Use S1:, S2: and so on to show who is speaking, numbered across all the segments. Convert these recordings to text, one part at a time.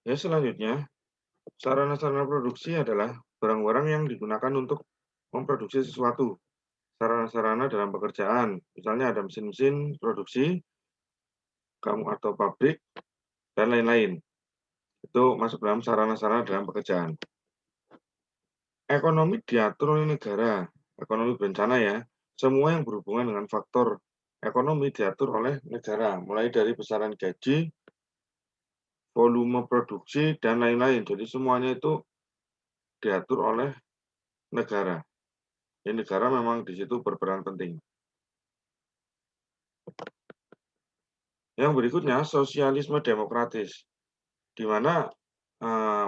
S1: Ya, selanjutnya, sarana-sarana produksi adalah barang-barang yang digunakan untuk memproduksi sesuatu. Sarana-sarana dalam pekerjaan, misalnya ada mesin-mesin produksi, kamu atau pabrik, dan lain-lain. Itu masuk dalam sarana-sarana dalam pekerjaan. Ekonomi diatur oleh negara, ekonomi berencana ya. Semua yang berhubungan dengan faktor ekonomi diatur oleh negara, mulai dari besaran gaji, volume produksi, dan lain-lain. Jadi semuanya itu diatur oleh negara. Jadi negara memang di situ berperan penting. Yang berikutnya, sosialisme demokratis, di mana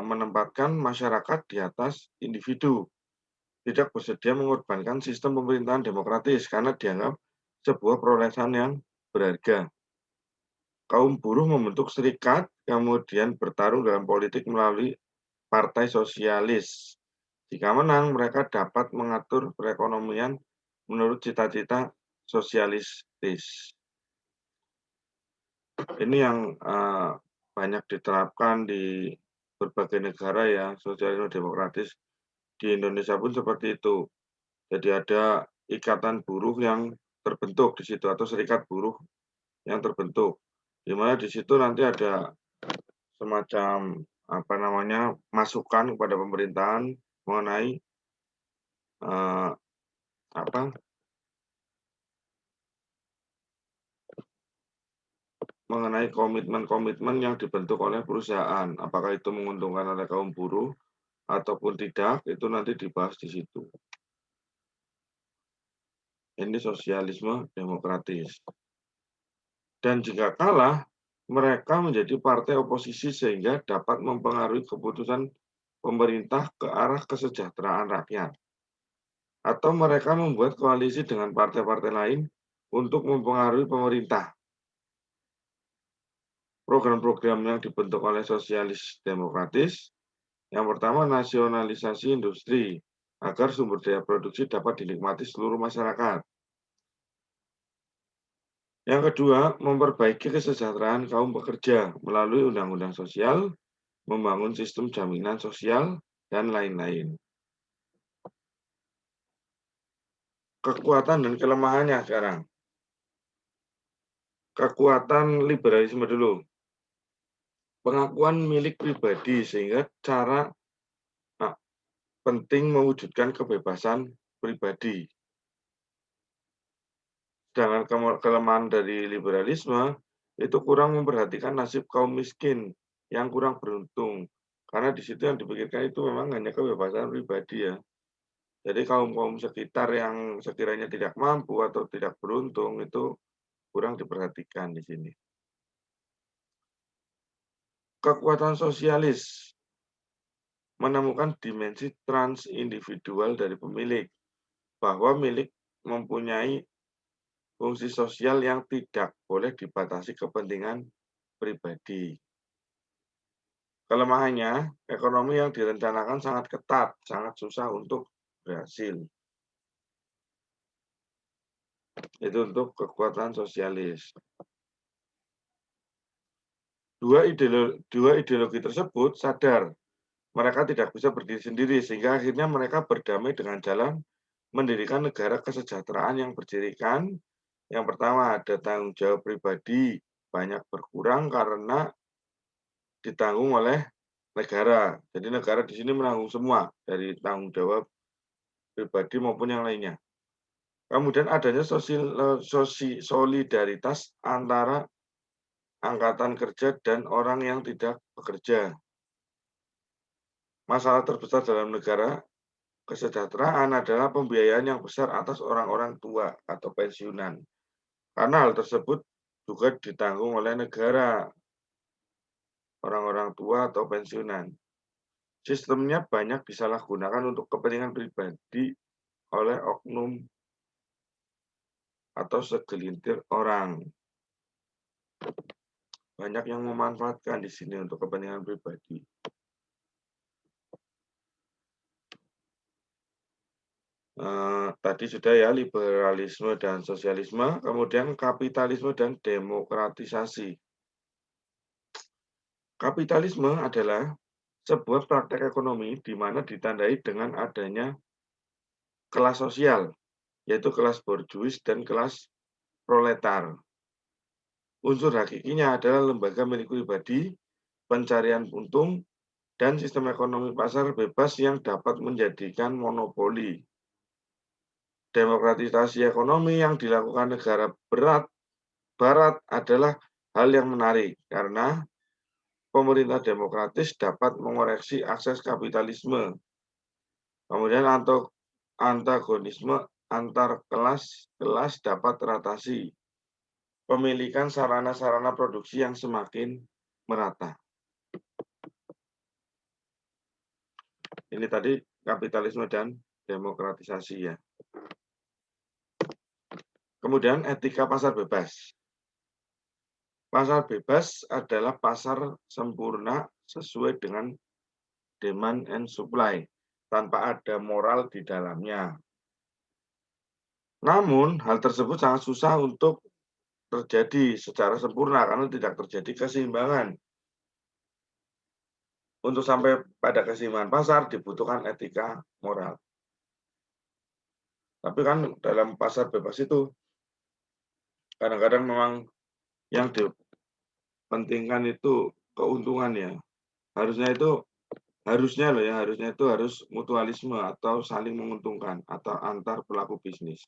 S1: menempatkan masyarakat di atas individu, tidak bersedia mengorbankan sistem pemerintahan demokratis karena dianggap sebuah perolehan yang berharga. Kaum buruh membentuk serikat, kemudian bertarung dalam politik melalui partai sosialis. Jika menang, mereka dapat mengatur perekonomian menurut cita-cita sosialistis. Ini yang banyak diterapkan di berbagai negara ya, sosialisme demokratis. Di Indonesia pun seperti itu. Jadi ada ikatan buruh yang terbentuk di situ atau serikat buruh yang terbentuk. Di mana di situ nanti ada semacam apa namanya masukan kepada pemerintahan mengenai eh, apa mengenai komitmen-komitmen yang dibentuk oleh perusahaan. Apakah itu menguntungkan oleh kaum buruh ataupun tidak, itu nanti dibahas di situ. Ini sosialisme demokratis. Dan jika kalah, mereka menjadi partai oposisi sehingga dapat mempengaruhi keputusan pemerintah ke arah kesejahteraan rakyat. Atau mereka membuat koalisi dengan partai-partai lain untuk mempengaruhi pemerintah. Program-program yang dibentuk oleh sosialis demokratis, yang pertama nasionalisasi industri, agar sumber daya produksi dapat dinikmati seluruh masyarakat. Yang kedua, memperbaiki kesejahteraan kaum pekerja melalui undang-undang sosial, membangun sistem jaminan sosial, dan lain-lain. Kekuatan dan kelemahannya sekarang. Kekuatan liberalisme dulu. Pengakuan milik pribadi sehingga cara penting mewujudkan kebebasan pribadi. Sedangkan kelemahan dari liberalisme itu kurang memperhatikan nasib kaum miskin yang kurang beruntung. Karena di situ yang dipikirkan itu memang hanya kebebasan pribadi ya. Jadi kaum-kaum sekitar yang sekiranya tidak mampu atau tidak beruntung itu kurang diperhatikan di sini. Kekuatan sosialis menemukan dimensi transindividual dari pemilik, bahwa milik mempunyai fungsi sosial yang tidak boleh dibatasi kepentingan pribadi. Kelemahannya, ekonomi yang direncanakan sangat ketat, sangat susah untuk berhasil. Itu untuk kekuatan sosialis. Dua ideologi tersebut sadar mereka tidak bisa berdiri sendiri, sehingga akhirnya mereka berdamai dengan jalan mendirikan negara kesejahteraan yang bercirikan. Yang pertama, ada tanggung jawab pribadi banyak berkurang karena ditanggung oleh negara. Jadi negara di sini menanggung semua, dari tanggung jawab pribadi maupun yang lainnya. Kemudian adanya solidaritas antara angkatan kerja dan orang yang tidak bekerja. Masalah terbesar dalam negara kesejahteraan adalah pembiayaan yang besar atas orang-orang tua atau pensiunan. Karena hal tersebut juga ditanggung oleh negara, orang-orang tua atau pensiunan. Sistemnya banyak disalahgunakan untuk kepentingan pribadi oleh oknum atau segelintir orang. Banyak yang memanfaatkan di sini untuk kepentingan pribadi. Tadi sudah ya liberalisme dan sosialisme, kemudian kapitalisme dan demokratisasi. Kapitalisme adalah sebuah praktek ekonomi di mana ditandai dengan adanya kelas sosial, yaitu kelas borjuis dan kelas proletar. Unsur hakikinya adalah lembaga milik pribadi, pencarian untung, dan sistem ekonomi pasar bebas yang dapat menjadikan monopoli. Demokratisasi ekonomi yang dilakukan negara barat adalah hal yang menarik karena pemerintah demokratis dapat mengoreksi akses kapitalisme. Kemudian antagonisme antar kelas dapat teratasi. Pemilikan sarana-sarana produksi yang semakin merata. Ini tadi kapitalisme dan demokratisasi ya. Kemudian etika pasar bebas. Pasar bebas adalah pasar sempurna sesuai dengan demand and supply tanpa ada moral di dalamnya. Namun, hal tersebut sangat susah untuk terjadi secara sempurna karena tidak terjadi keseimbangan. Untuk sampai pada keseimbangan pasar dibutuhkan etika moral. Tapi kan dalam pasar bebas itu kadang-kadang memang yang dipentingkan itu keuntungan ya. Harusnya itu harus mutualisme atau saling menguntungkan atau antar pelaku bisnis.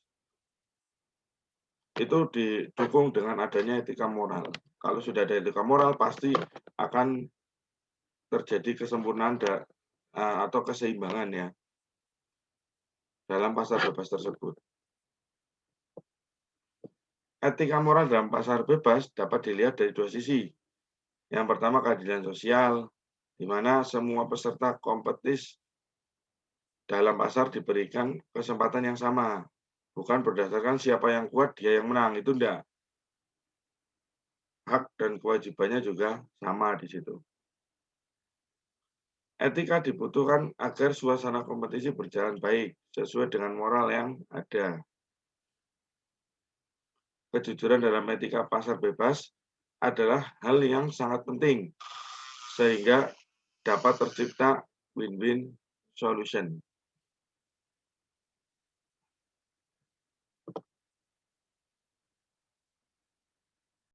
S1: Itu didukung dengan adanya etika moral. Kalau sudah ada etika moral pasti akan terjadi kesempurnaan atau keseimbangan ya dalam pasar bebas tersebut. Etika moral dalam pasar bebas dapat dilihat dari dua sisi. Yang pertama keadilan sosial, di mana semua peserta kompetis dalam pasar diberikan kesempatan yang sama. Bukan berdasarkan siapa yang kuat, dia yang menang. Itu enggak. Hak dan kewajibannya juga sama di situ. Etika dibutuhkan agar suasana kompetisi berjalan baik, sesuai dengan moral yang ada. Kejujuran dalam etika pasar bebas adalah hal yang sangat penting, sehingga dapat tercipta win-win solution.